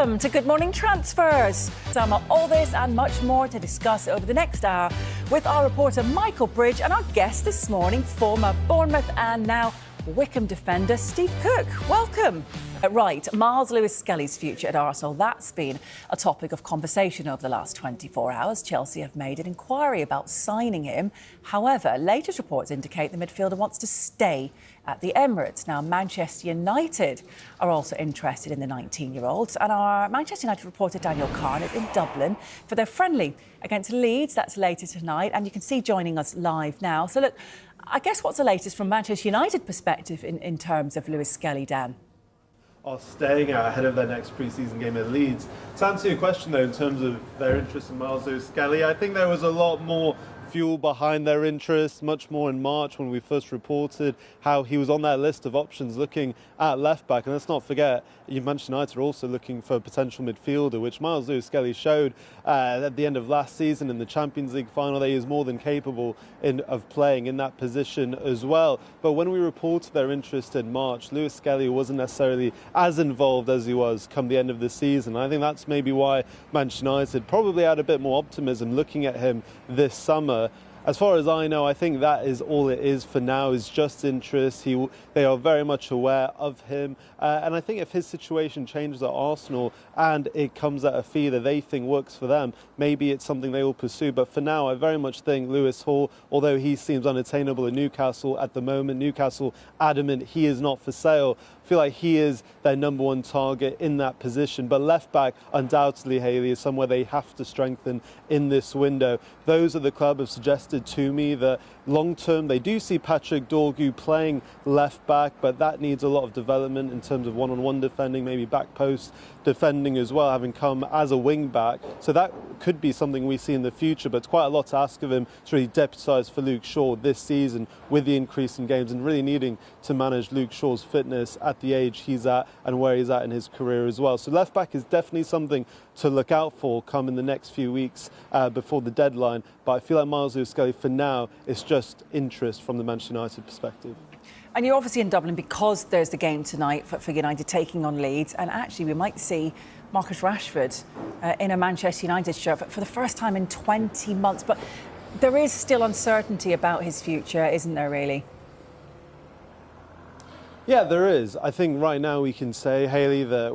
Welcome to Good Morning Transfers. All this and much more to discuss over the next hour with our reporter Michael Bridge and our guest this morning, former Bournemouth and now Wycombe defender Steve Cook. Welcome. Right, Miles Lewis-Skelly's future at Arsenal, that's been a topic of conversation over the last 24 hours. Chelsea have made an inquiry about signing him. However, latest reports indicate the midfielder wants to stay at the Emirates. Now, Manchester United are also interested in the 19-year-old, and our Manchester United reporter Daniel Carn is in Dublin for their friendly against Leeds. That's later tonight, and you can see joining us live now. So look, I guess what's the latest from Manchester United perspective in terms of Lewis-Skelly, Dan? Are staying out ahead of their next pre-season game at Leeds. To answer your question, though, in terms of their interest in Miles Lewis-Skelly, I think there was a lot more fuel behind their interest, much more in March when we first reported how he was on that list of options looking at left-back. And let's not forget, Manchester United are also looking for a potential midfielder, which Miles Lewis-Skelly showed at the end of last season in the Champions League final that he is more than capable of playing in that position as well. But when we reported their interest in March, Lewis-Skelly wasn't necessarily as involved as he was come the end of the season. I think that's maybe why Manchester United probably had a bit more optimism looking at him this summer. As far as I know, I think that is all it is for now, is just interest. They are very much aware of him. And I think if his situation changes at Arsenal and it comes at a fee that they think works for them, maybe it's something they will pursue. But for now, I very much think Lewis Hall, although he seems unattainable at Newcastle at the moment, Newcastle adamant he is not for sale. I feel like he is their number one target in that position. But left back, undoubtedly, Hayley, is somewhere they have to strengthen in this window. Those at the club have suggested to me that long term they do see Patrick Dorgu playing left back, but that needs a lot of development in terms of one-on-one defending, maybe back post defending as well, having come as a wing back. So that could be something we see in the future, but it's quite a lot to ask of him to really deputise for Luke Shaw this season with the increase in games and really needing to manage Luke Shaw's fitness at the age he's at and where he's at in his career as well. So left back is definitely something to look out for come in the next few weeks before the deadline. But I feel like Miles Lewis-Skelly for now is just interest from the Manchester United perspective. And you're obviously in Dublin because there's the game tonight for United taking on Leeds. And actually, we might see Marcus Rashford in a Manchester United shirt for the first time in 20 months. But there is still uncertainty about his future, isn't there, really? Yeah, there is. I think right now we can say, Hayley, that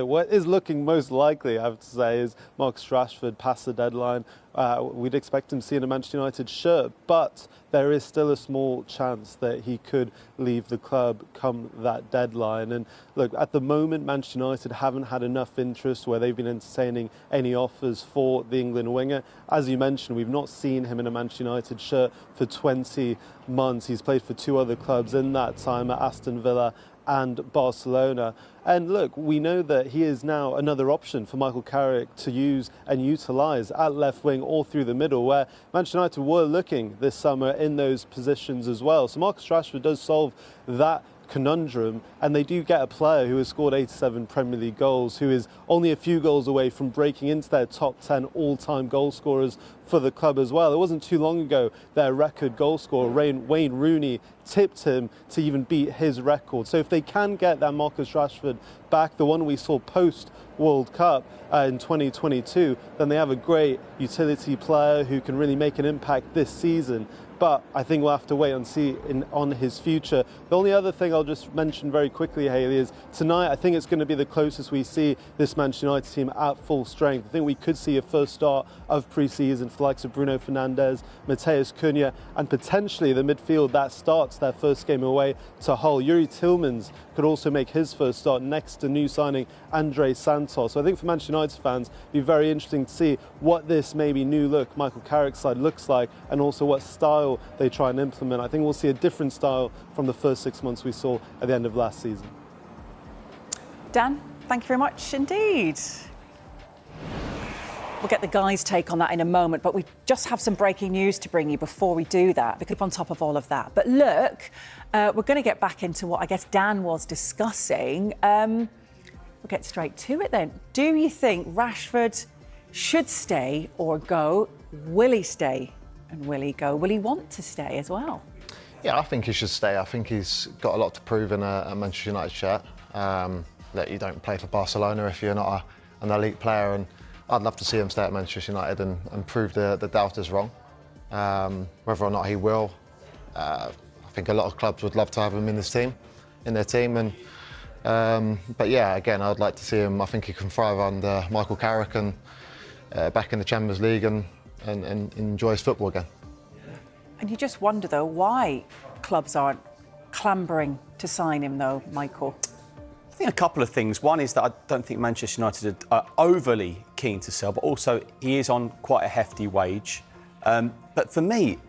what is looking most likely, I have to say, is Marcus Rashford past the deadline. We'd expect him to see in a Manchester United shirt, but there is still a small chance that he could leave the club come that deadline. And look, at the moment, Manchester United haven't had enough interest where they've been entertaining any offers for the England winger. As you mentioned, we've not seen him in a Manchester United shirt for 20 months. He's played for two other clubs in that time, at Aston Villa and Barcelona. And look, we know that he is now another option for Michael Carrick to use and utilise at left wing or through the middle, where Manchester United were looking this summer in those positions as well. So Marcus Rashford does solve that conundrum, and they do get a player who has scored 87 Premier League goals, who is only a few goals away from breaking into their top 10 all-time goal scorers for the club as well. It wasn't too long ago their record goal scorer, Wayne Rooney, tipped him to even beat his record. So if they can get that Marcus Rashford back, the one we saw post-World Cup in 2022, then they have a great utility player who can really make an impact this season. But I think we'll have to wait and see on his future. The only other thing I'll just mention very quickly, Hayley, is tonight I think it's going to be the closest we see this Manchester United team at full strength. I think we could see a first start of pre-season for the likes of Bruno Fernandes, Matheus Cunha, and potentially the midfield that starts their first game away to Hull. Yuri Tillmans could also make his first start next to new signing Andre Santos. So I think for Manchester United fans, it'd be very interesting to see what this maybe new look Michael Carrick's side looks like, and also what style they try and implement. I think we'll see a different style from the first 6 months we saw at the end of last season. Dan, thank you very much indeed. We'll get the guys' take on that in a moment, but we just have some breaking news to bring you before we do that, because on top of all of that. But look, we're going to get back into what I guess Dan was discussing. We'll get straight to it then. Do you think Rashford should stay or go? Will he stay? And will he go? Will he want to stay as well? Yeah, I think he should stay. I think he's got a lot to prove in a Manchester United shirt. that you don't play for Barcelona if you're not an elite player, and I'd love to see him stay at Manchester United and prove the doubters wrong. Whether or not he will, I think a lot of clubs would love to have him in their team, and but yeah, again, I'd like to see him. I think he can thrive under Michael Carrick and back in the Champions League and enjoy his football again. And you just wonder, though, why clubs aren't clambering to sign him, though, Michael? I think a couple of things. One is that I don't think Manchester United are overly keen to sell, but also he is on quite a hefty wage. But for me,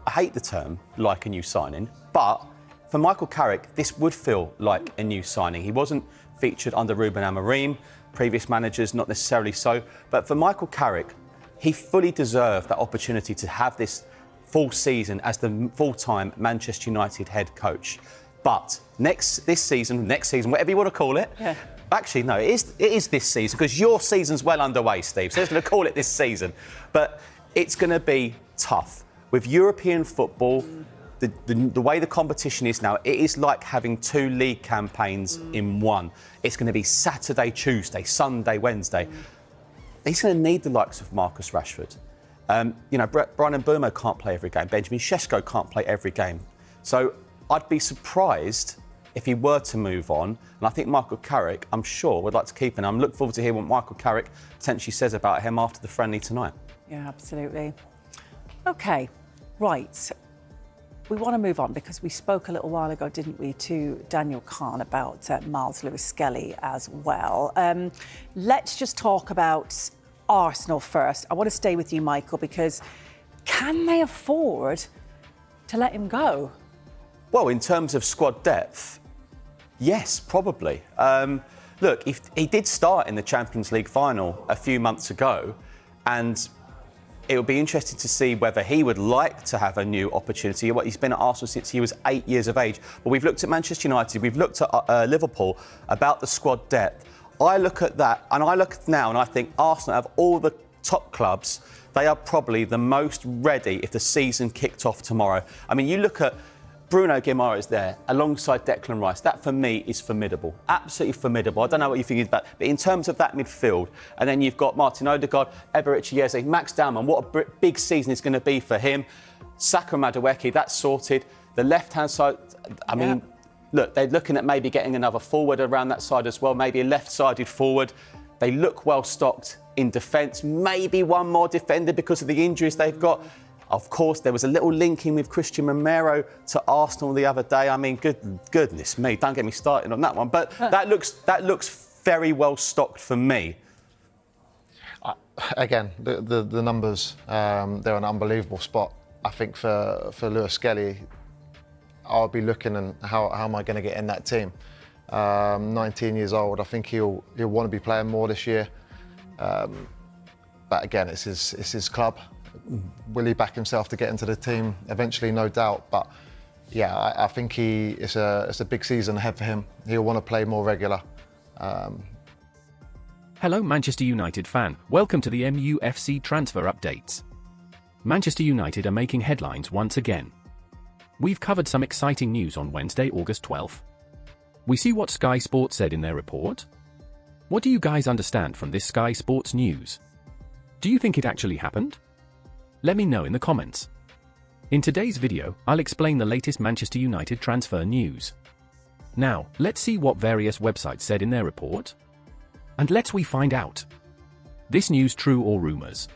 I hate the term like a new signing, but for Michael Carrick, this would feel like a new signing. He wasn't featured under Ruben Amorim, previous managers not necessarily so, but for Michael Carrick, he fully deserved that opportunity to have this full season as the full-time Manchester United head coach. But next season, whatever you want to call it, yeah. Actually, no, it is this season, because your season's well underway, Steve, so let's going to call it this season. But it's going to be tough. With European football, the way the competition is now, it is like having 2 league campaigns in one. It's going to be Saturday, Tuesday, Sunday, Wednesday. He's going to need the likes of Marcus Rashford. Brian Mbeumo can't play every game. Benjamin Sesko can't play every game. So I'd be surprised if he were to move on. And I think Michael Carrick, I'm sure, would like to keep him. I'm looking forward to hear what Michael Carrick potentially says about him after the friendly tonight. Yeah, absolutely. OK, right. We want to move on because we spoke a little while ago, didn't we, to Daniel Kahn about Miles Lewis-Skelly as well. Let's just talk about Arsenal first. I want to stay with you, Michael, because can they afford to let him go? Well, in terms of squad depth, yes, probably. Look, he did start in the Champions League final a few months ago, and it would be interesting to see whether he would like to have a new opportunity. He's been at Arsenal since he was 8 years of age. But we've looked at Manchester United, we've looked at Liverpool about the squad depth. I look at that, and I look now, and I think Arsenal, have all the top clubs, they are probably the most ready if the season kicked off tomorrow. I mean, you look at Bruno Guimaraes there, alongside Declan Rice. That, for me, is formidable. Absolutely formidable. I don't know what you think about, but in terms of that midfield, and then you've got Martin Odegaard, Eberechi Eze, Max Dowman. What a big season it's going to be for him. Saka Madueke, that's sorted. The left-hand side, I mean, look, they're looking at maybe getting another forward around that side as well, maybe a left-sided forward. They look well-stocked in defence. Maybe one more defender because of the injuries they've got. Of course, there was a little linking with Christian Romero to Arsenal the other day. I mean, goodness me, don't get me started on that one. But that looks very well stocked for me. Again, the numbers, they're an unbelievable spot. I think for Lewis-Skelly, I'll be looking and how am I going to get in that team? 19 years old, I think he'll want to be playing more this year. But again, it's his club. Will he back himself to get into the team? Eventually, no doubt. But yeah, I think it's a big season ahead for him. He'll want to play more regular. Hello, Manchester United fan. Welcome to the MUFC transfer updates. Manchester United are making headlines once again. We've covered some exciting news on Wednesday, August 12th. We see what Sky Sports said in their report. What do you guys understand from this Sky Sports news? Do you think it actually happened? Let me know in the comments. In today's video, I'll explain the latest Manchester United transfer news. Now, let's see what various websites said in their report. And let's we find out. This news true or rumours?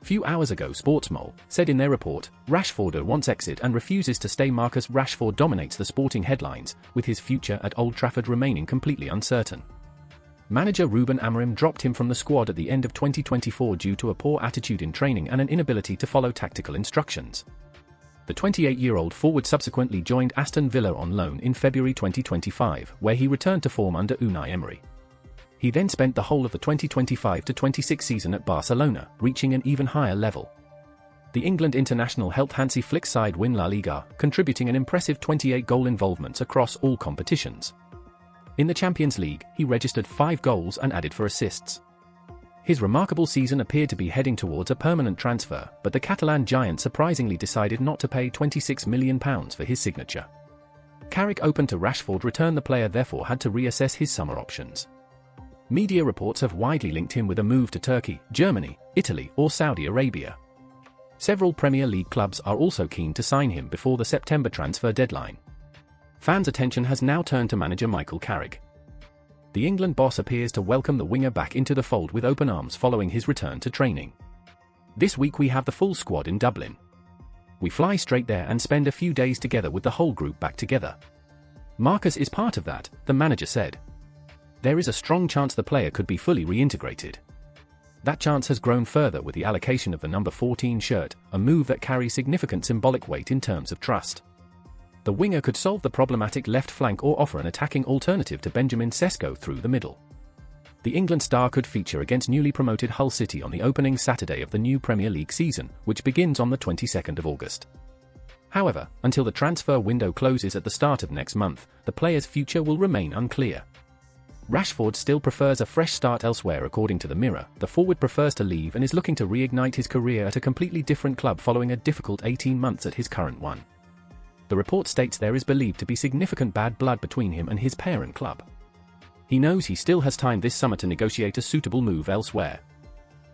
Few hours ago, Sportsmole said in their report, Rashford wants exit and refuses to stay. Marcus Rashford dominates the sporting headlines, with his future at Old Trafford remaining completely uncertain. Manager Ruben Amorim dropped him from the squad at the end of 2024 due to a poor attitude in training and an inability to follow tactical instructions. The 28-year-old forward subsequently joined Aston Villa on loan in February 2025, where he returned to form under Unai Emery. He then spent the whole of the 2025-26 season at Barcelona, reaching an even higher level. The England international helped Hansi Flick's side win La Liga, contributing an impressive 28 goal involvements across all competitions. In the Champions League, he registered 5 goals and added 4 assists. His remarkable season appeared to be heading towards a permanent transfer, but the Catalan giant surprisingly decided not to pay £26 million for his signature. Carrick open to Rashford return. The player therefore had to reassess his summer options. Media reports have widely linked him with a move to Turkey, Germany, Italy or Saudi Arabia. Several Premier League clubs are also keen to sign him before the September transfer deadline. Fans' attention has now turned to manager Michael Carrick. The England boss appears to welcome the winger back into the fold with open arms following his return to training. This week we have the full squad in Dublin. We fly straight there and spend a few days together with the whole group back together. Marcus is part of that, the manager said. There is a strong chance the player could be fully reintegrated. That chance has grown further with the allocation of the number 14 shirt, a move that carries significant symbolic weight in terms of trust. The winger could solve the problematic left flank or offer an attacking alternative to Benjamin Sesko through the middle. The England star could feature against newly promoted Hull City on the opening Saturday of the new Premier League season, which begins on the 22nd of August. However, until the transfer window closes at the start of next month, the player's future will remain unclear. Rashford still prefers a fresh start elsewhere. According to the Mirror, the forward prefers to leave and is looking to reignite his career at a completely different club following a difficult 18 months at his current one. The report states there is believed to be significant bad blood between him and his parent club. He knows he still has time this summer to negotiate a suitable move elsewhere.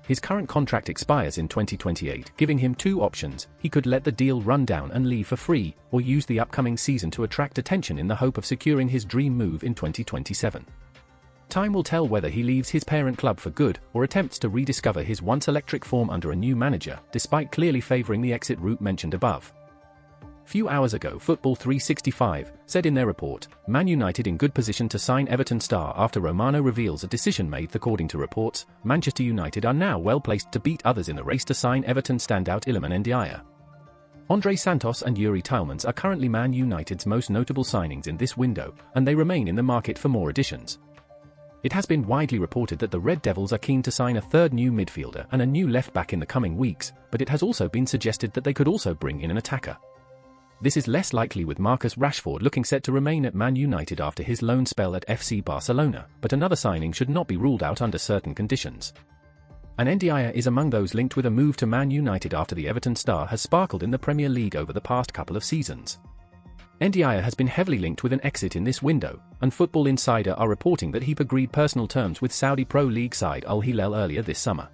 His current contract expires in 2028, giving him two options. He could let the deal run down and leave for free, or use the upcoming season to attract attention in the hope of securing his dream move in 2027. Time will tell whether he leaves his parent club for good or attempts to rediscover his once electric form under a new manager, despite clearly favouring the exit route mentioned above. Few hours ago, Football 365 said in their report, Man United in good position to sign Everton star after Romano reveals a decision made. According to reports, Manchester United are now well placed to beat others in the race to sign Everton standout Iliman Ndiaye. Andre Santos and Yuri Tielemans are currently Man United's most notable signings in this window, and they remain in the market for more additions. It has been widely reported that the Red Devils are keen to sign a third new midfielder and a new left-back in the coming weeks, but it has also been suggested that they could also bring in an attacker. This is less likely, with Marcus Rashford looking set to remain at Man United after his loan spell at FC Barcelona, but another signing should not be ruled out under certain conditions. And Ndiaye is among those linked with a move to Man United after the Everton star has sparkled in the Premier League over the past couple of seasons. Ndiaye has been heavily linked with an exit in this window, and Football Insider are reporting that he agreed personal terms with Saudi Pro League side Al Hilal earlier this summer.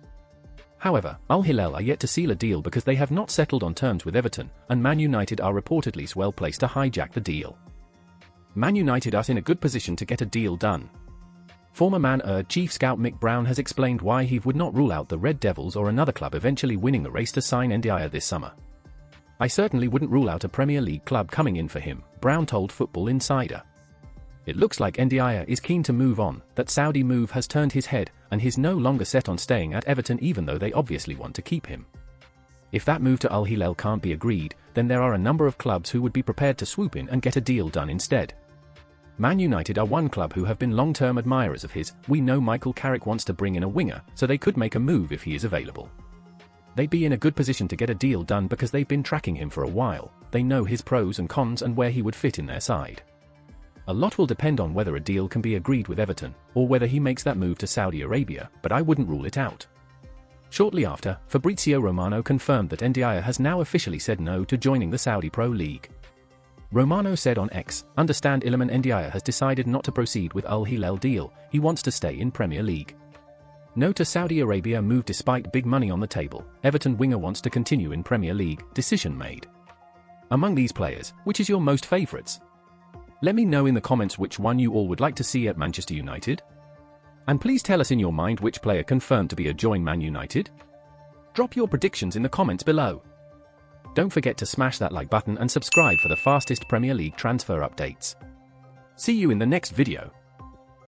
However, Al Hilal are yet to seal a deal because they have not settled on terms with Everton, and Man United are reportedly well placed to hijack the deal. Man United are in a good position to get a deal done. Former Man U chief scout Mick Brown has explained why he would not rule out the Red Devils or another club eventually winning the race to sign Ndiaye this summer. I certainly wouldn't rule out a Premier League club coming in for him, Brown told Football Insider. It looks like Ndiaye is keen to move on, that Saudi move has turned his head, and he's no longer set on staying at Everton even though they obviously want to keep him. If that move to Al Hilal can't be agreed, then there are a number of clubs who would be prepared to swoop in and get a deal done instead. Man United are one club who have been long-term admirers of his. We know Michael Carrick wants to bring in a winger, so they could make a move if he is available. They'd be in a good position to get a deal done because they've been tracking him for a while. They know his pros and cons and where he would fit in their side. A lot will depend on whether a deal can be agreed with Everton, or whether he makes that move to Saudi Arabia, but I wouldn't rule it out. Shortly after, Fabrizio Romano confirmed that Ndiaye has now officially said no to joining the Saudi Pro League. Romano said on X, "Understand Iliman Ndiaye has decided not to proceed with Al Hilal deal, he wants to stay in Premier League. No to Saudi Arabia move despite big money on the table, Everton winger wants to continue in Premier League, decision made." Among these players, which is your most favourites? Let me know in the comments which one you all would like to see at Manchester United. And please tell us in your mind which player confirmed to be a join Man United. Drop your predictions in the comments below. Don't forget to smash that like button and subscribe for the fastest Premier League transfer updates. See you in the next video.